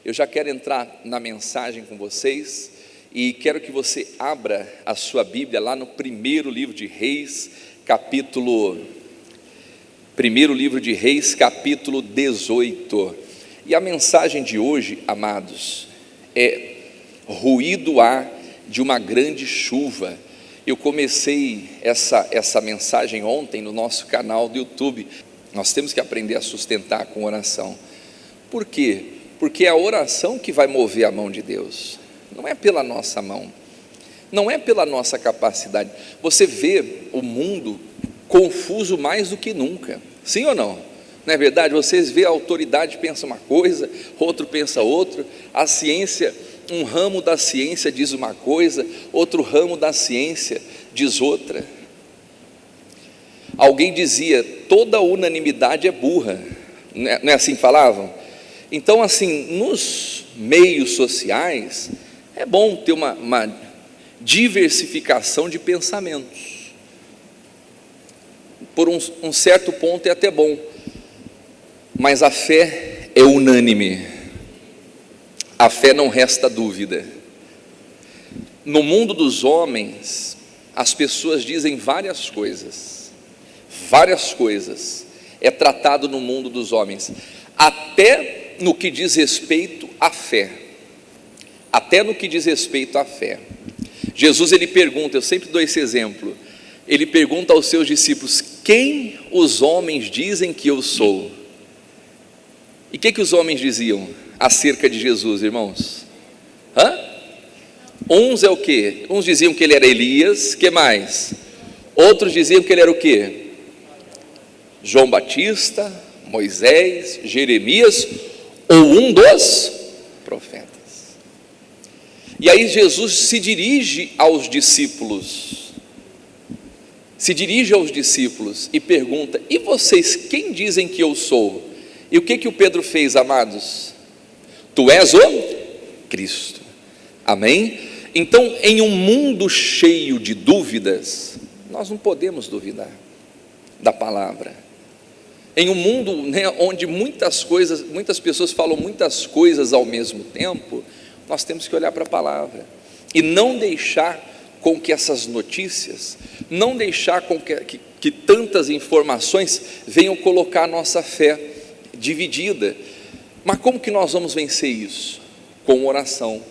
Eu já quero entrar na mensagem com vocês e quero que você abra a sua Bíblia lá no primeiro livro de Reis, capítulo 18. E a mensagem de hoje, amados, é ruído há de uma grande chuva. Eu comecei essa mensagem ontem no nosso canal do YouTube. Nós temos que aprender a sustentar com oração. Por quê? Porque é a oração que vai mover a mão de Deus, não é pela nossa mão, não é pela nossa capacidade. Você vê o mundo confuso mais do que nunca, sim ou não? Não é verdade? Vocês vê a autoridade pensa uma coisa, outro pensa outra, a ciência, um ramo da ciência diz uma coisa, outro ramo da ciência diz outra. Alguém dizia, toda unanimidade é burra, não é assim que falavam? Então, assim, nos meios sociais, é bom ter uma diversificação de pensamentos. Por um certo ponto é até bom, mas a fé é unânime, a fé não resta dúvida. No mundo dos homens, as pessoas dizem várias coisas, é tratado no mundo dos homens, até no que diz respeito à fé, Jesus ele pergunta, eu sempre dou esse exemplo, ele pergunta aos seus discípulos, quem os homens dizem que eu sou? E o que os homens diziam acerca de Jesus, irmãos? Uns é o quê? Uns diziam que ele era Elias, que mais? Outros diziam que ele era o quê? João Batista, Moisés, Jeremias, ou um dos profetas. E aí Jesus se dirige aos discípulos e pergunta, e vocês quem dizem que eu sou? E o que o Pedro fez, amados? Tu és o Cristo, amém? Então, em um mundo cheio de dúvidas, nós não podemos duvidar da palavra. Em um mundo, onde muitas pessoas falam muitas coisas ao mesmo tempo, nós temos que olhar para a palavra e não deixar com que essas notícias, não deixar com que tantas informações venham colocar a nossa fé dividida. Mas como que nós vamos vencer isso? Com oração,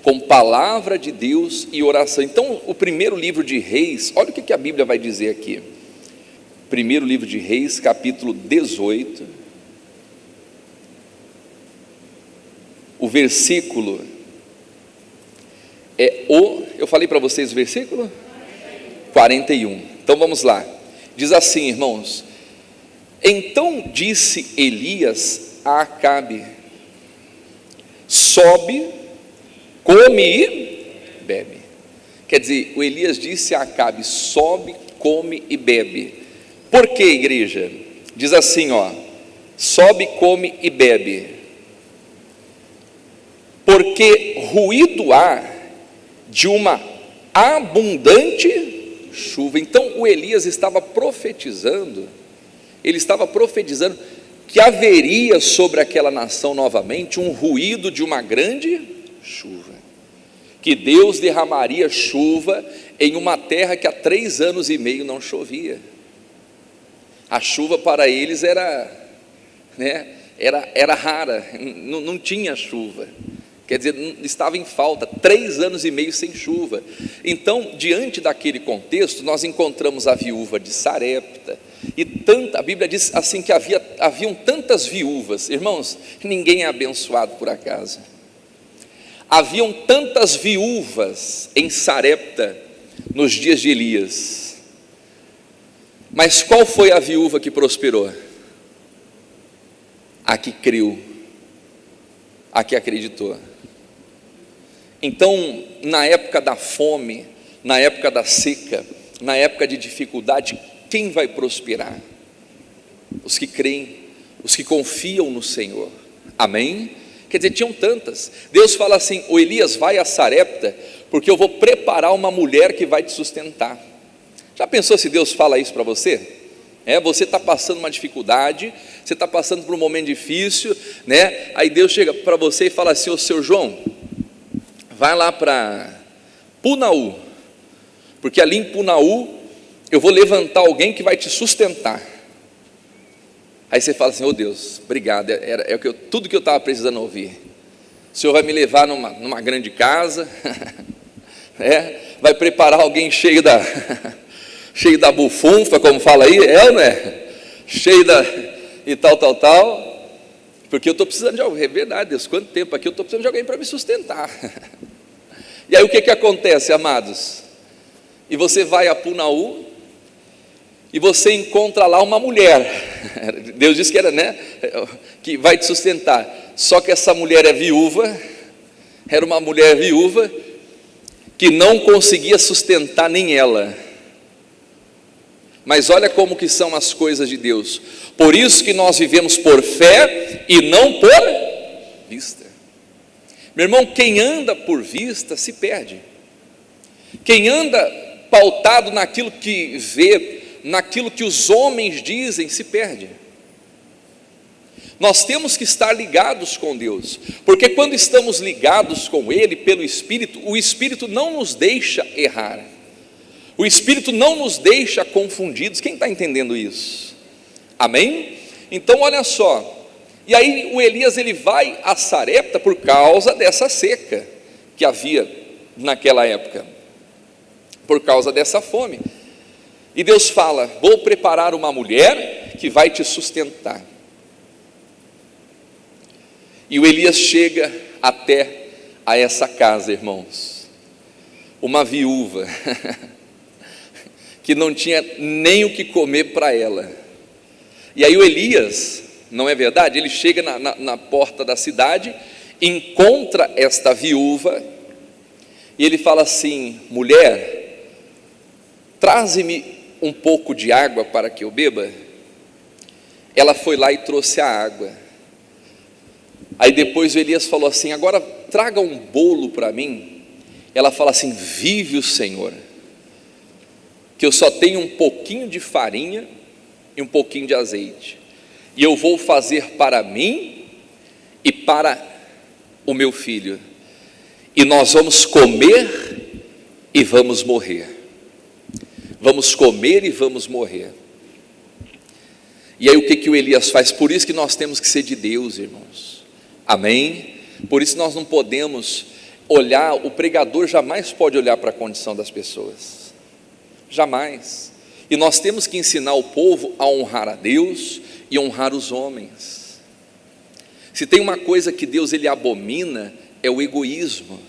com palavra de Deus e oração. Então, o primeiro livro de Reis, olha o que a Bíblia vai dizer aqui. Primeiro livro de Reis, capítulo 18, o versículo eu falei para vocês o versículo? 41, então vamos lá, diz assim, irmãos, então disse Elias a Acabe, sobe, come e bebe. Quer dizer, o Elias disse a Acabe, sobe, come e bebe. Por que, igreja? Diz assim, sobe, come e bebe, porque ruído há de uma abundante chuva. Então o Elias estava profetizando, que haveria sobre aquela nação novamente um ruído de uma grande chuva, que Deus derramaria chuva em uma terra que há 3 anos e meio não chovia. A chuva para eles era rara, não tinha chuva, quer dizer, estava em falta, 3 anos e meio sem chuva. Então, diante daquele contexto, nós encontramos a viúva de Sarepta, e a Bíblia diz assim que haviam tantas viúvas, irmãos, ninguém é abençoado por acaso, haviam tantas viúvas em Sarepta, nos dias de Elias, mas qual foi a viúva que prosperou? A que creu, a que acreditou. Então, na época da fome, na época da seca, na época de dificuldade, quem vai prosperar? Os que creem, os que confiam no Senhor, amém? Quer dizer, tinham tantas. Deus fala assim, o Elias vai a Sarepta, porque eu vou preparar uma mulher que vai te sustentar. Já pensou se Deus fala isso para você? Você está passando uma dificuldade, você está passando por um momento difícil, né? Aí Deus chega para você e fala assim: ô seu João, vai lá para Punaú, porque ali em Punaú eu vou levantar alguém que vai te sustentar. Aí você fala assim: oh Deus, obrigado, tudo que eu estava precisando ouvir. O Senhor vai me levar numa grande casa, vai preparar alguém cheio da bufunfa, como fala aí, não é? Cheio e tal, porque eu estou precisando de alguém, é verdade, Deus, quanto tempo aqui eu estou precisando de alguém para me sustentar. E aí o que acontece, amados? E você vai a Punaú, e você encontra lá uma mulher, Deus disse que era, que vai te sustentar, só que essa mulher é viúva, era uma mulher viúva, que não conseguia sustentar nem ela. Mas olha como que são as coisas de Deus, por isso que nós vivemos por fé e não por vista. Meu irmão, quem anda por vista se perde, quem anda pautado naquilo que vê, naquilo que os homens dizem, se perde. Nós temos que estar ligados com Deus, porque quando estamos ligados com Ele, pelo Espírito, o Espírito não nos deixa errar, o Espírito não nos deixa confundidos. Quem está entendendo isso? Amém? Então olha só, e aí o Elias ele vai a Sarepta por causa dessa seca que havia naquela época, por causa dessa fome. E Deus fala: vou preparar uma mulher que vai te sustentar. E o Elias chega até a essa casa, irmãos, uma viúva, que não tinha nem o que comer para ela. E aí o Elias, não é verdade? Ele chega na porta da cidade, encontra esta viúva, e ele fala assim: mulher, traze-me um pouco de água para que eu beba. Ela foi lá e trouxe a água. Aí depois o Elias falou assim: agora traga um bolo para mim. Ela fala assim: vive o Senhor, que eu só tenho um pouquinho de farinha e um pouquinho de azeite, e eu vou fazer para mim e para o meu filho, e nós vamos comer e vamos morrer. Vamos comer e vamos morrer. E aí o que o Elias faz? Por isso que nós temos que ser de Deus, irmãos. Amém? Por isso nós não podemos olhar, o pregador jamais pode olhar para a condição das pessoas, jamais. E nós temos que ensinar o povo a honrar a Deus e honrar os homens. Se tem uma coisa que Deus ele abomina, é o egoísmo.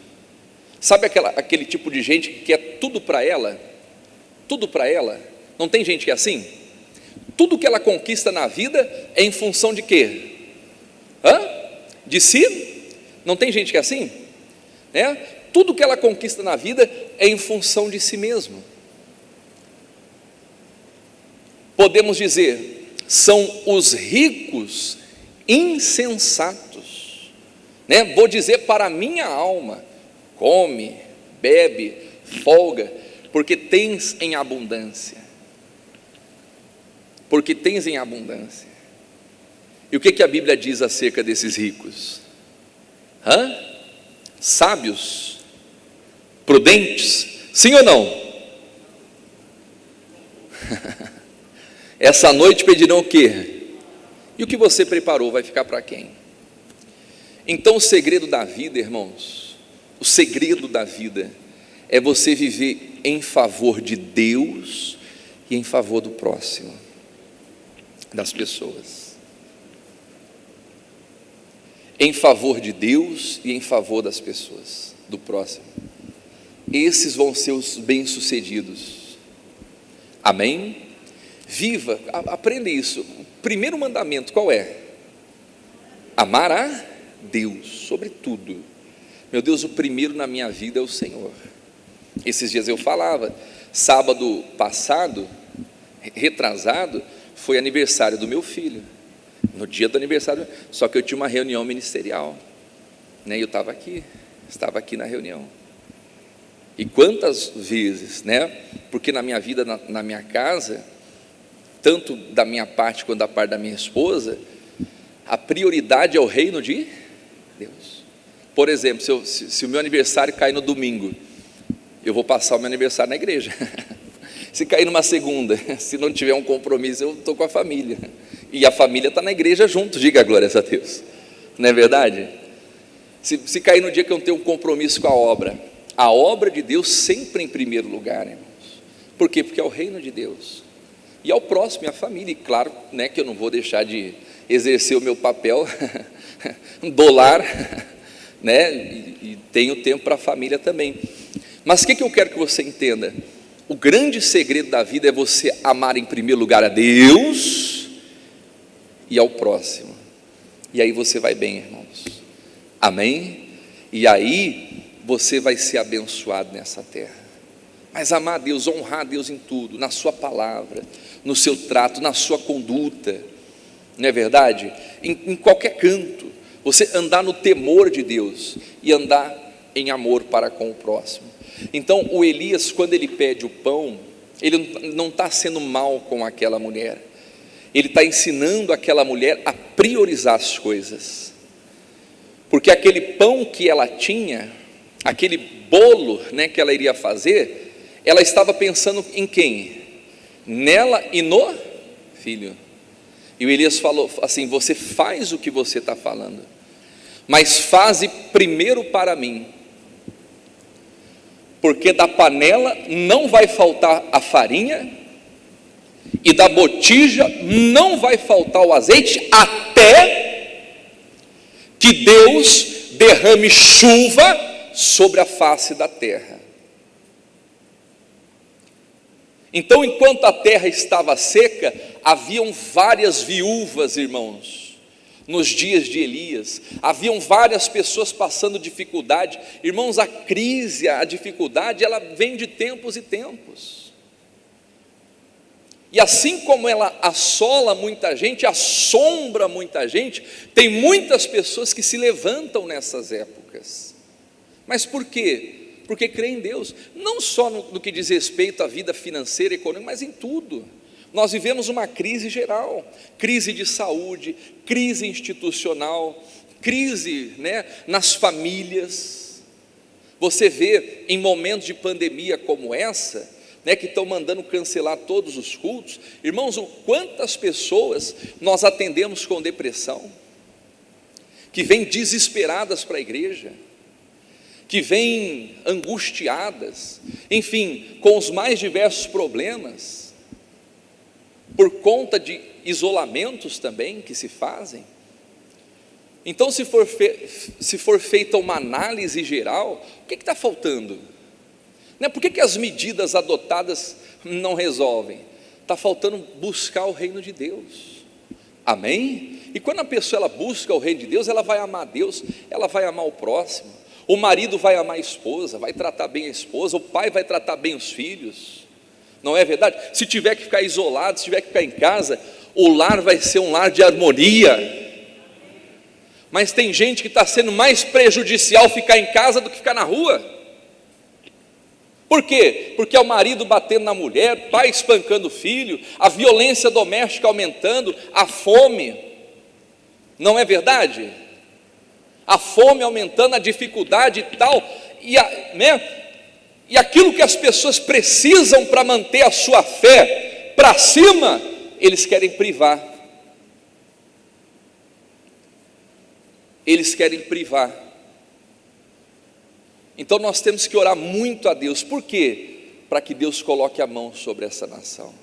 Sabe aquele tipo de gente que quer tudo para ela? Tudo para ela. Não tem gente que é assim? Tudo que ela conquista na vida é em função de quê? De si? Não tem gente que é assim? Tudo que ela conquista na vida é em função de si mesmo. Podemos dizer, são os ricos insensatos, Vou dizer para a minha alma: come, bebe, folga, porque tens em abundância. Porque tens em abundância. E o que a Bíblia diz acerca desses ricos? Sábios, prudentes, sim ou não? Essa noite pedirão o quê? E o que você preparou vai ficar para quem? Então o segredo da vida, irmãos, o segredo da vida é você viver em favor de Deus e em favor do próximo, das pessoas. Em favor de Deus e em favor das pessoas, do próximo. Esses vão ser os bem-sucedidos. Amém? Viva, aprenda isso. O primeiro mandamento qual é? Amar a Deus sobre tudo. Meu Deus, o primeiro na minha vida é o Senhor. Esses dias eu falava, sábado passado, retrasado, foi aniversário do meu filho. No dia do aniversário, só que eu tinha uma reunião ministerial, e eu estava aqui na reunião. E quantas vezes, porque na minha vida, na minha casa, tanto da minha parte quanto da parte da minha esposa, a prioridade é o reino de Deus. Por exemplo, se o meu aniversário cair no domingo, eu vou passar o meu aniversário na igreja. Se cair numa segunda, se não tiver um compromisso, eu estou com a família, e a família está na igreja junto, diga glórias a Deus, não é verdade? Se cair no dia que eu não tenho um compromisso com a obra de Deus sempre em primeiro lugar, irmãos. Por quê? Porque é o reino de Deus, e ao próximo, a família, e claro, né, que eu não vou deixar de exercer o meu papel do lar, né, e tenho tempo para a família também. Mas o que eu quero que você entenda? O grande segredo da vida é você amar em primeiro lugar a Deus e ao próximo, e aí você vai bem, irmãos, amém? E aí você vai ser abençoado nessa terra. Mas amar a Deus, honrar a Deus em tudo, na sua palavra, no seu trato, na sua conduta, não é verdade? Em qualquer canto, você andar no temor de Deus e andar em amor para com o próximo. Então o Elias, quando ele pede o pão, ele não está sendo mal com aquela mulher, ele está ensinando aquela mulher a priorizar as coisas, porque aquele pão que ela tinha, aquele bolo, né, que ela iria fazer, ela estava pensando em quem? Nela e no filho. E o Elias falou assim: você faz o que você está falando, mas faze primeiro para mim, porque da panela não vai faltar a farinha, e da botija não vai faltar o azeite, até que Deus derrame chuva sobre a face da terra. Então, enquanto a terra estava seca, haviam várias viúvas, irmãos, nos dias de Elias, haviam várias pessoas passando dificuldade. Irmãos, a crise, a dificuldade, ela vem de tempos e tempos, e assim como ela assola muita gente, assombra muita gente, tem muitas pessoas que se levantam nessas épocas. Mas por quê? Porque creem em Deus, não só no que diz respeito à vida financeira e econômica, mas em tudo. Nós vivemos uma crise geral, crise de saúde, crise institucional, crise, né, nas famílias. Você vê em momentos de pandemia como essa, né, que estão mandando cancelar todos os cultos, irmãos, quantas pessoas nós atendemos com depressão, que vêm desesperadas para a igreja, que vêm angustiadas, enfim, com os mais diversos problemas, por conta de isolamentos também que se fazem. Então, se for feita uma análise geral, o que está faltando? Por que as medidas adotadas não resolvem? Está faltando buscar o reino de Deus, amém? E quando a pessoa ela busca o reino de Deus, ela vai amar Deus, ela vai amar o próximo, o marido vai amar a esposa, vai tratar bem a esposa, o pai vai tratar bem os filhos, não é verdade? Se tiver que ficar isolado, se tiver que ficar em casa, o lar vai ser um lar de harmonia. Mas tem gente que está sendo mais prejudicial ficar em casa do que ficar na rua. Por quê? Porque é o marido batendo na mulher, pai espancando o filho, a violência doméstica aumentando, a fome, não é verdade? A fome aumentando, a dificuldade e tal, e aquilo que as pessoas precisam para manter a sua fé para cima, eles querem privar. Eles querem privar. Então nós temos que orar muito a Deus. Por quê? Para que Deus coloque a mão sobre essa nação.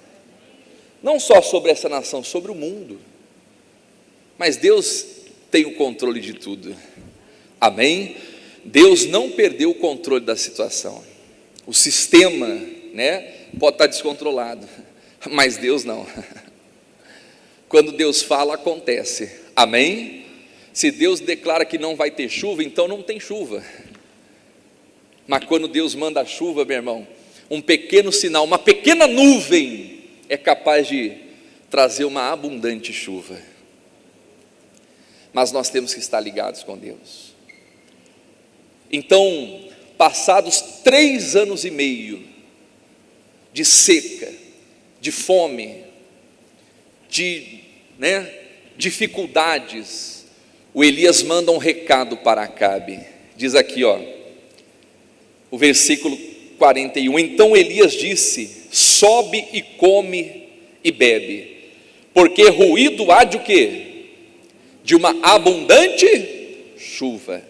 Não só sobre essa nação, sobre o mundo. Mas Deus tem o controle de tudo. Amém? Deus não perdeu o controle da situação. O sistema, né, pode estar descontrolado, mas Deus não. Quando Deus fala, acontece. Amém? Se Deus declara que não vai ter chuva, então não tem chuva. Mas quando Deus manda a chuva, meu irmão, um pequeno sinal, uma pequena nuvem é capaz de trazer uma abundante chuva. Mas nós temos que estar ligados com Deus. Então, passados 3 anos e meio de seca, de fome, de dificuldades, o Elias manda um recado para Acabe. Diz aqui, o versículo 41: então Elias disse: sobe e come e bebe, porque ruído há de o quê? De uma abundante chuva.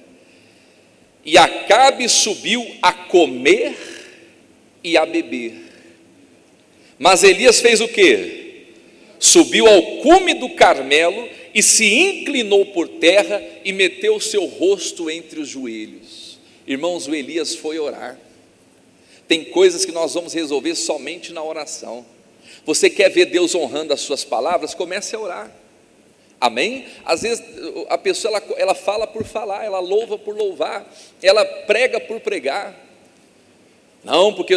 E Acabe subiu a comer e a beber. Mas Elias fez o quê? Subiu ao cume do Carmelo e se inclinou por terra e meteu o seu rosto entre os joelhos. Irmãos, o Elias foi orar. Tem coisas que nós vamos resolver somente na oração. Você quer ver Deus honrando as suas palavras? Comece a orar. Amém? Às vezes a pessoa ela fala por falar, ela louva por louvar, ela prega por pregar. Não, porque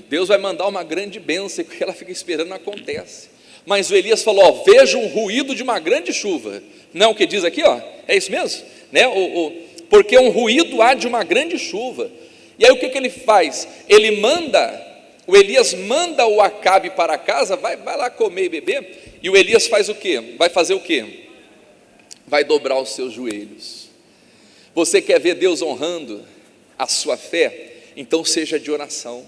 Deus vai mandar uma grande bênção, e ela fica esperando, não acontece. Mas o Elias falou: veja um ruído de uma grande chuva. Não é o que diz aqui? É isso mesmo? Porque um ruído há de uma grande chuva. E aí o que ele faz? O Elias manda o Acabe para casa, vai lá comer e beber. E o Elias faz o quê? Vai fazer o quê? Vai dobrar os seus joelhos. Você quer ver Deus honrando a sua fé? Então seja de oração.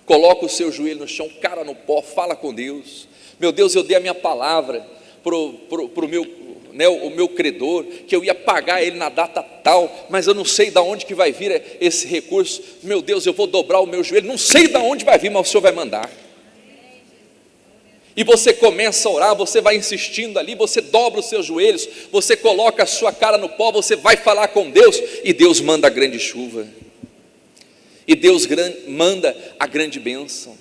Coloca o seu joelho no chão, cara no pó, fala com Deus. Meu Deus, eu dei a minha palavra pro meu credor, que eu ia pagar ele na data tal, mas eu não sei de onde que vai vir esse recurso. Meu Deus, eu vou dobrar o meu joelho, não sei de onde vai vir, mas o Senhor vai mandar. E você começa a orar, você vai insistindo ali, você dobra os seus joelhos, você coloca a sua cara no pó, você vai falar com Deus, e Deus manda a grande chuva, e Deus manda a grande bênção,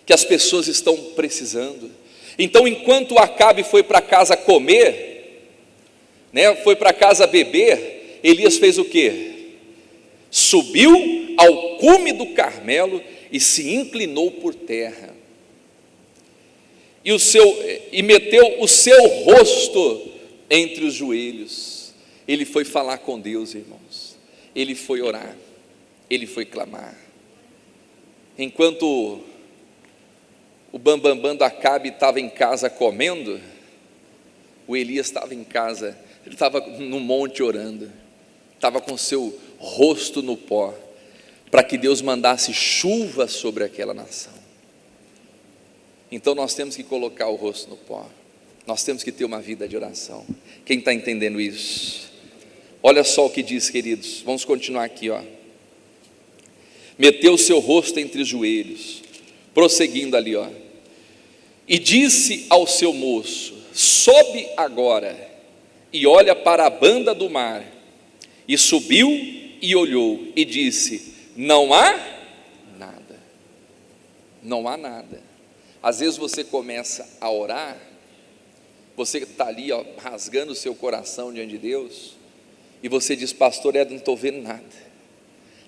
que as pessoas estão precisando. Então, enquanto Acabe foi para casa comer, foi para casa beber, Elias fez o quê? Subiu ao cume do Carmelo e se inclinou por terra. E meteu o seu rosto entre os joelhos. Ele foi falar com Deus, irmãos. Ele foi orar. Ele foi clamar. Enquanto o bambambam do Acabe estava em casa comendo, o Elias estava em casa. Ele estava no monte orando. Estava com seu rosto no pó, para que Deus mandasse chuva sobre aquela nação. Então nós temos que colocar o rosto no pó, nós temos que ter uma vida de oração. Quem está entendendo isso? Olha só o que diz, queridos, vamos continuar aqui, meteu o seu rosto entre os joelhos, prosseguindo ali, e disse ao seu moço: sobe agora e olha para a banda do mar. E subiu e olhou e disse: não há nada. Não há nada. Às vezes você começa a orar, você está ali rasgando o seu coração diante de Deus, e você diz: pastor, eu não estou vendo nada,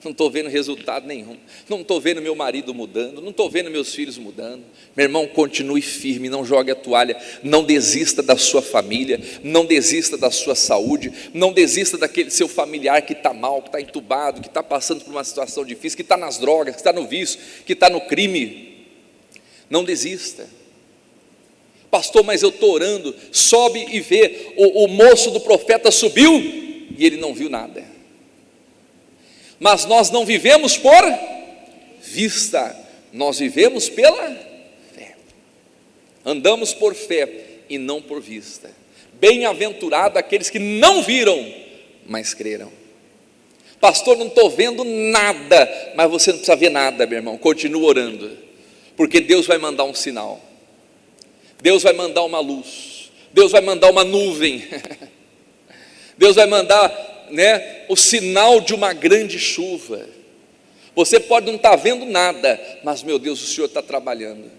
não estou vendo resultado nenhum, não estou vendo meu marido mudando, não estou vendo meus filhos mudando. Meu irmão, continue firme, não jogue a toalha, não desista da sua família, não desista da sua saúde, não desista daquele seu familiar que está mal, que está entubado, que está passando por uma situação difícil, que está nas drogas, que está no vício, que está no crime. Não desista. Pastor, mas eu estou orando. Sobe e vê, o moço do profeta subiu e ele não viu nada. Mas nós não vivemos por vista, nós vivemos pela fé. Andamos por fé e não por vista. Bem-aventurado aqueles que não viram, mas creram. Pastor, não estou vendo nada. Mas você não precisa ver nada, meu irmão, continua orando, porque Deus vai mandar um sinal, Deus vai mandar uma luz, Deus vai mandar uma nuvem, Deus vai mandar o sinal de uma grande chuva. Você pode não estar vendo nada, mas meu Deus, o Senhor está trabalhando.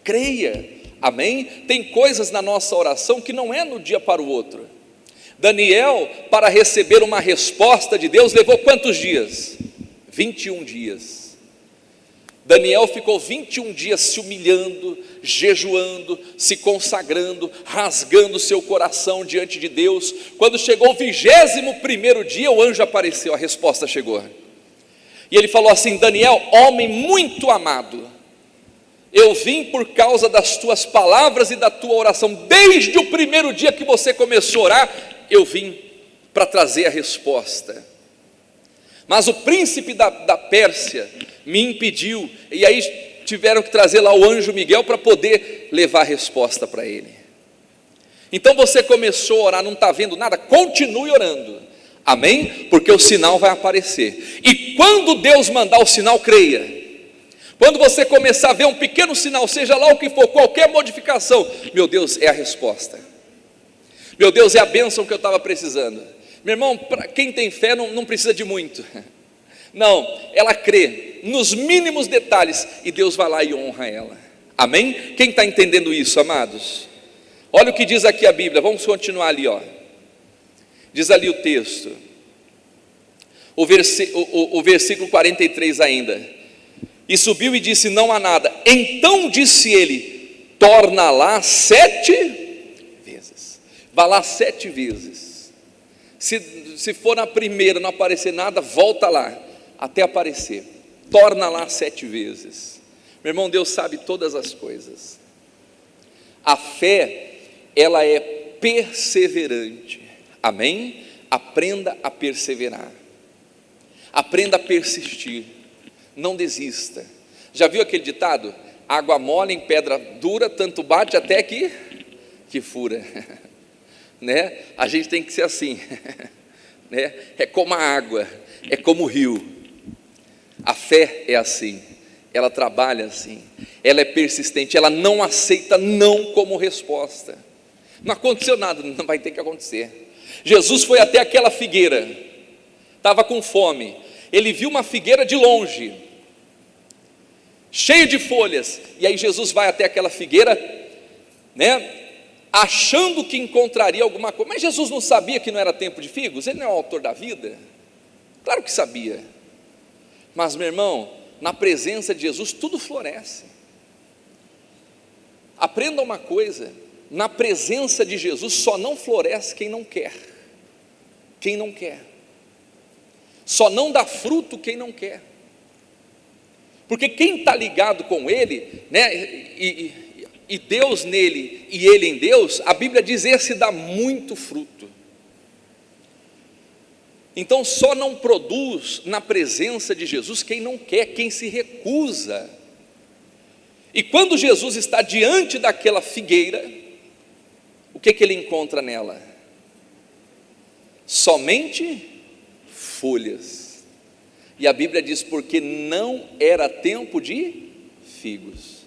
Creia, amém? Tem coisas na nossa oração que não é no dia para o outro. Daniel, para receber uma resposta de Deus, levou quantos dias? 21 dias. Daniel ficou 21 dias se humilhando, jejuando, se consagrando, rasgando seu coração diante de Deus. Quando chegou o 21º dia, o anjo apareceu, a resposta chegou. E ele falou assim: Daniel, homem muito amado, Eu vim por causa das tuas palavras e da tua oração. Desde o primeiro dia que você começou a orar, eu vim para trazer a resposta. Mas o príncipe da Pérsia me impediu, e aí tiveram que trazer lá o anjo Miguel para poder levar a resposta para ele. Então você começou a orar, não está vendo nada? Continue orando, amém? Porque o sinal vai aparecer, e quando Deus mandar o sinal, creia. Quando você começar a ver um pequeno sinal, seja lá o que for, qualquer modificação, meu Deus, é a resposta, meu Deus, é a bênção que eu estava precisando. Meu irmão, para quem tem fé não precisa de muito, não, ela crê nos mínimos detalhes, e Deus vai lá e honra ela, amém? Quem está entendendo isso, amados? Olha o que diz aqui a Bíblia, vamos continuar ali, diz ali o texto, o versículo 43 ainda, e subiu e disse: não há nada. Então disse ele: torna lá 7 vezes, vá lá 7 vezes, se for na primeira não aparecer nada, volta lá, até aparecer, torna lá 7 vezes, meu irmão, Deus sabe todas as coisas. A fé, ela é perseverante, amém? Aprenda a perseverar, aprenda a persistir, não desista. Já viu aquele ditado? Água mole em pedra dura, tanto bate até que fura, né? A gente tem que ser assim, né? É como a água, é como o rio. A fé é assim, ela trabalha assim, ela é persistente, ela não aceita não como resposta. Não aconteceu nada, não vai ter que acontecer. Jesus foi até aquela figueira, estava com fome, ele viu uma figueira de longe, cheia de folhas, e aí Jesus vai até aquela figueira, né, achando que encontraria alguma coisa, mas Jesus não sabia que não era tempo de figos, ele não é o autor da vida? Claro que sabia, mas meu irmão, na presença de Jesus tudo floresce. Aprenda uma coisa, na presença de Jesus só não floresce quem não quer, só não dá fruto quem não quer, porque quem está ligado com Ele, né, e Deus nele, e Ele em Deus, a Bíblia diz, esse dá muito fruto. Então só não produz na presença de Jesus quem não quer, quem se recusa. E quando Jesus está diante daquela figueira, o que ele encontra nela? Somente folhas. E a Bíblia diz, porque não era tempo de figos.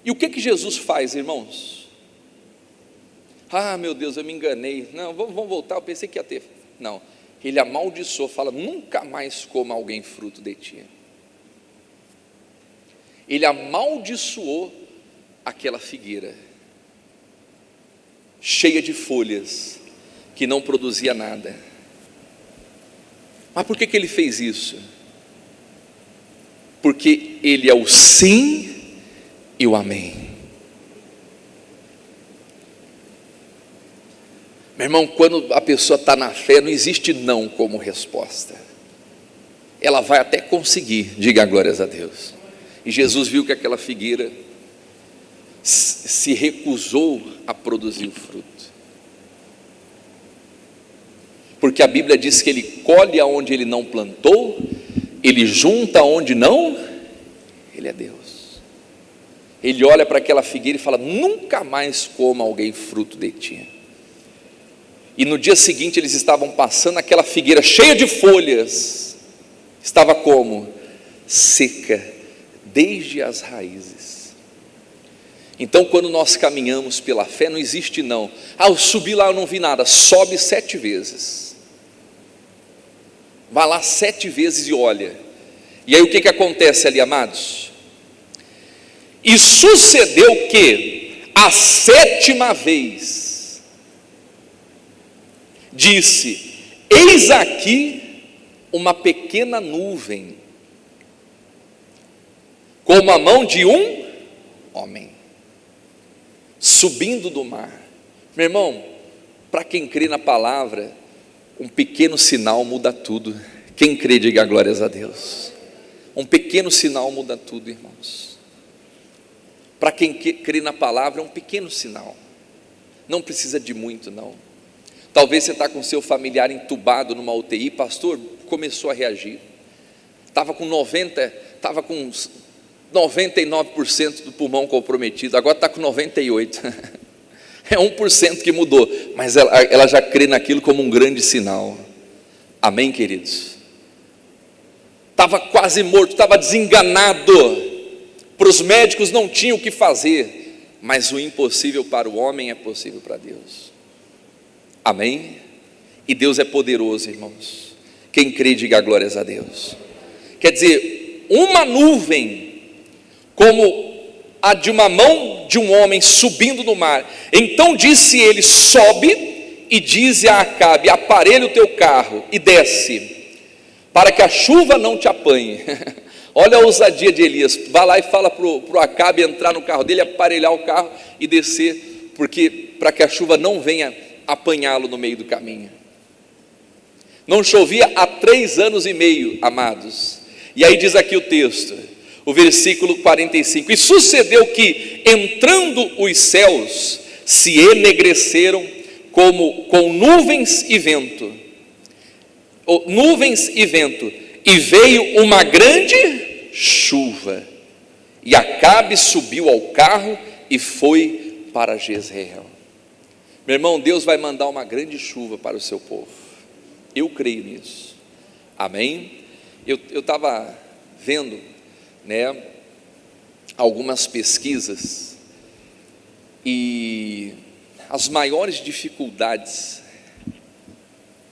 E o que Jesus faz, irmãos? Ah, meu Deus, eu me enganei. Não, vamos voltar, eu pensei que ia ter. Não, ele amaldiçoou, fala, nunca mais coma alguém fruto de ti. Ele amaldiçoou aquela figueira, cheia de folhas, que não produzia nada. Mas por que ele fez isso? Porque ele é o sim e o amém. Meu irmão, quando a pessoa está na fé, não existe não como resposta, ela vai até conseguir, diga glórias a Deus. E Jesus viu que aquela figueira se recusou a produzir o fruto, porque a Bíblia diz que ele colhe aonde ele não plantou, ele junta aonde não, ele é Deus. Ele olha para aquela figueira e fala, nunca mais coma alguém fruto de ti. E no dia seguinte eles estavam passando, aquela figueira cheia de folhas, estava como? Seca, desde as raízes. Então quando nós caminhamos pela fé, não existe não. Ah, eu subi lá, eu não vi nada. Sobe 7 vezes, vai lá 7 vezes e olha. E aí o que acontece ali, amados? E sucedeu que a 7ª vez disse, eis aqui uma pequena nuvem, como a mão de um homem, subindo do mar. Meu irmão, para quem crê na palavra, um pequeno sinal muda tudo. Quem crê, diga glórias a Deus. Um pequeno sinal muda tudo, irmãos. Para quem crê na palavra, é um pequeno sinal, não precisa de muito não. Talvez você está com seu familiar entubado numa UTI, pastor, começou a reagir, estava com 99% do pulmão comprometido, agora está com 98%, é 1% que mudou, mas ela já crê naquilo como um grande sinal. Amém, queridos? Estava quase morto, estava desenganado, para os médicos não tinha o que fazer, mas o impossível para o homem é possível para Deus. Amém? E Deus é poderoso, irmãos. Quem crê, diga glórias a Deus. Quer dizer, uma nuvem como a de uma mão de um homem subindo no mar. Então disse ele: sobe e dize a Acabe: aparelha o teu carro e desce, para que a chuva não te apanhe. Olha a ousadia de Elias. Vai lá e fala para o Acabe entrar no carro dele, aparelhar o carro e descer, para que a chuva não venha apanhá-lo no meio do caminho. Não chovia há 3 anos e meio, amados. E aí diz aqui o texto, o versículo 45: e sucedeu que, entrando os céus, se enegreceram como com nuvens e vento, e veio uma grande chuva, e Acabe subiu ao carro e foi para Jezreel. Meu irmão, Deus vai mandar uma grande chuva para o seu povo, eu creio nisso. Amém? Eu estava vendo, algumas pesquisas, e as maiores dificuldades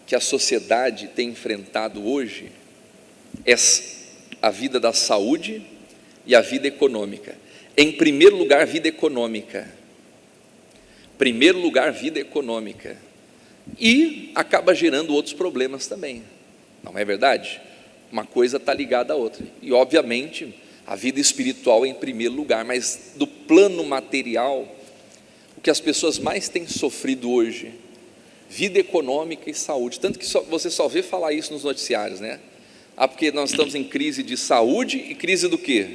que a sociedade tem enfrentado hoje é a vida da saúde e a vida econômica. Em primeiro lugar, vida econômica. Primeiro lugar, vida econômica. E acaba gerando outros problemas também. Não é verdade? Uma coisa está ligada à outra. E obviamente a vida espiritual é em primeiro lugar, mas do plano material, o que as pessoas mais têm sofrido hoje, vida econômica e saúde. Tanto que você só vê falar isso nos noticiários, né? Porque nós estamos em crise de saúde e crise do quê?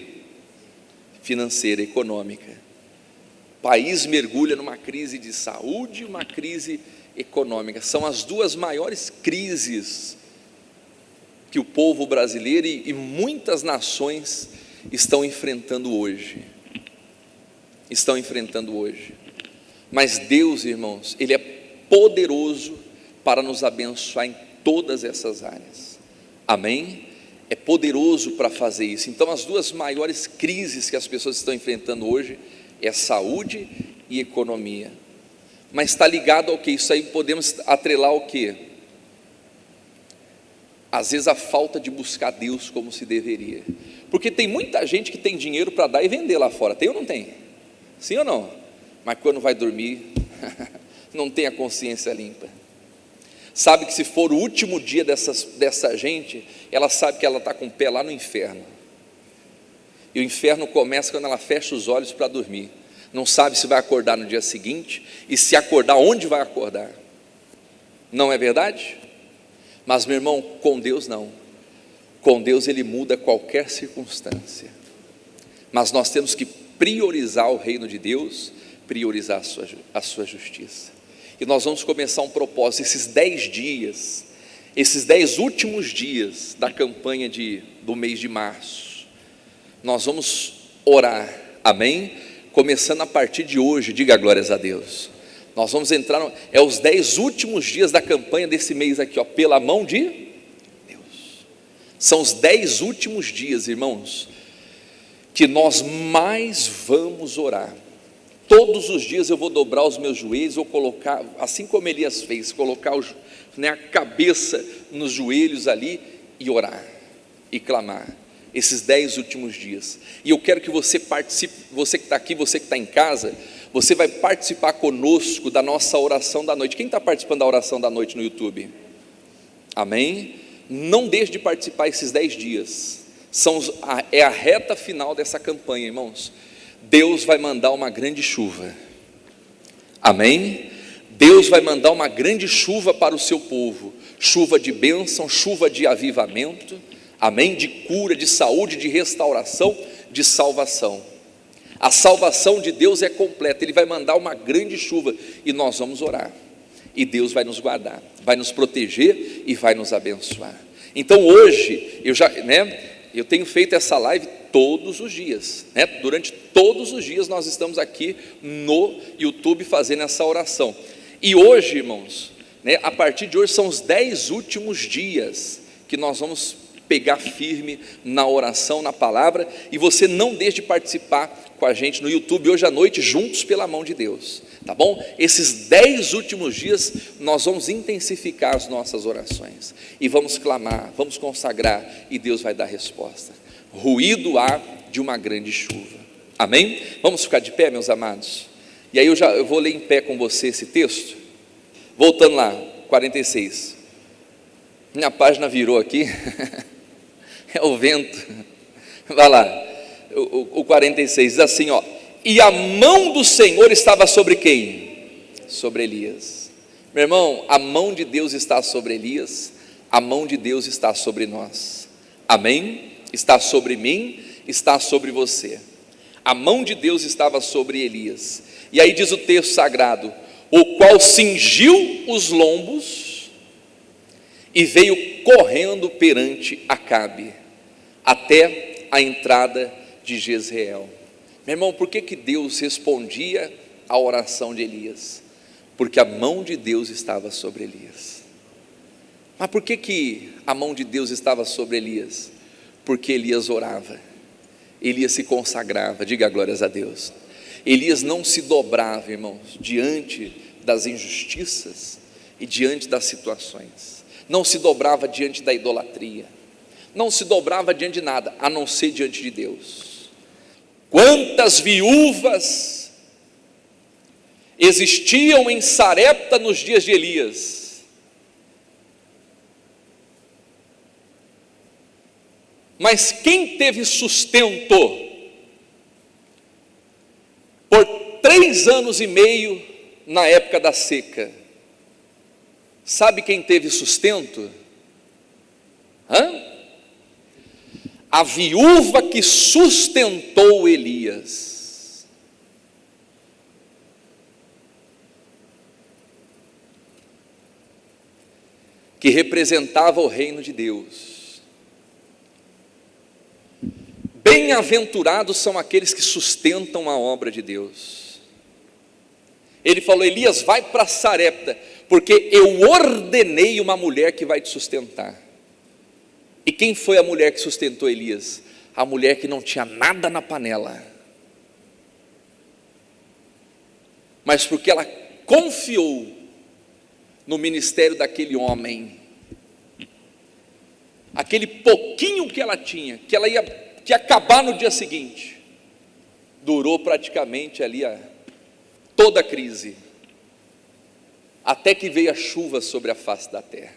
Financeira, econômica. O país mergulha numa crise de saúde e uma crise econômica. São as duas maiores crises que o povo brasileiro e muitas nações estão enfrentando hoje. Mas Deus, irmãos, Ele é poderoso para nos abençoar em todas essas áreas. Amém? É poderoso para fazer isso. Então as duas maiores crises que as pessoas estão enfrentando hoje é saúde e economia. Mas está ligado ao que? Isso aí podemos atrelar ao que? Às vezes a falta de buscar Deus como se deveria. Porque tem muita gente que tem dinheiro para dar e vender lá fora. Tem ou não tem? Sim ou não? Mas quando vai dormir, não tem a consciência limpa. Sabe que se for o último dia dessa gente, ela sabe que ela está com o pé lá no inferno. E o inferno começa quando ela fecha os olhos para dormir. Não sabe se vai acordar no dia seguinte, e se acordar, onde vai acordar. Não é verdade? Mas, meu irmão, com Deus não. Com Deus Ele muda qualquer circunstância. Mas nós temos que priorizar o reino de Deus, priorizar a sua justiça. E nós vamos começar um propósito, esses 10 dias, esses 10 últimos dias da campanha do mês de março, nós vamos orar, amém? Começando a partir de hoje, diga glórias a Deus. Nós vamos entrar, os 10 últimos dias da campanha desse mês aqui, pela mão de Deus. São os 10 últimos dias, irmãos, que nós mais vamos orar. Todos os dias eu vou dobrar os meus joelhos, vou colocar, assim como Elias fez, colocar a cabeça nos joelhos ali e orar, e clamar, esses 10 últimos dias. E eu quero que você participe, você que está aqui, você que está em casa, você vai participar conosco da nossa oração da noite. Quem está participando da oração da noite no YouTube? Amém? Não deixe de participar esses 10 dias, é a reta final dessa campanha, irmãos. Deus vai mandar uma grande chuva, amém? Deus vai mandar uma grande chuva para o seu povo, chuva de bênção, chuva de avivamento, amém? De cura, de saúde, de restauração, de salvação. A salvação de Deus é completa, Ele vai mandar uma grande chuva e nós vamos orar, e Deus vai nos guardar, vai nos proteger e vai nos abençoar. Então hoje, eu tenho feito essa live todos os dias, durante todos os dias nós estamos aqui no YouTube fazendo essa oração, e hoje, irmãos, a partir de hoje são os 10 últimos dias que nós vamos pegar firme na oração, na palavra, e você não deixe de participar com a gente no YouTube hoje à noite, juntos pela mão de Deus, tá bom? Esses 10 últimos dias nós vamos intensificar as nossas orações, e vamos clamar, vamos consagrar, e Deus vai dar resposta. Ruído há de uma grande chuva, amém? Vamos ficar de pé, meus amados, e aí eu vou ler em pé com você esse texto, voltando lá, 46, minha página virou aqui, é o vento, vai lá, o 46 diz assim, e a mão do Senhor estava sobre quem? Sobre Elias. Meu irmão, a mão de Deus está sobre Elias, a mão de Deus está sobre nós, amém? Está sobre mim, está sobre você. A mão de Deus estava sobre Elias, e aí diz o texto sagrado, o qual cingiu os lombos e veio correndo perante Acabe, até a entrada de Jezreel. Meu irmão, por que Deus respondia à oração de Elias? Porque a mão de Deus estava sobre Elias. Mas por que a mão de Deus estava sobre Elias? Porque Elias orava, Elias se consagrava, diga glórias a Deus. Elias não se dobrava, irmãos, diante das injustiças e diante das situações, não se dobrava diante da idolatria, não se dobrava diante de nada, a não ser diante de Deus. Quantas viúvas existiam em Sarepta nos dias de Elias, mas quem teve sustento por 3 anos e meio na época da seca? Sabe quem teve sustento? A viúva que sustentou Elias. Que representava o reino de Deus. Bem-aventurados são aqueles que sustentam a obra de Deus. Ele falou, Elias, vai para Sarepta, porque eu ordenei uma mulher que vai te sustentar. E quem foi a mulher que sustentou Elias? A mulher que não tinha nada na panela, mas porque ela confiou no ministério daquele homem, aquele pouquinho que ela tinha, que ela ia acabar no dia seguinte, durou praticamente ali toda a crise, até que veio a chuva sobre a face da terra.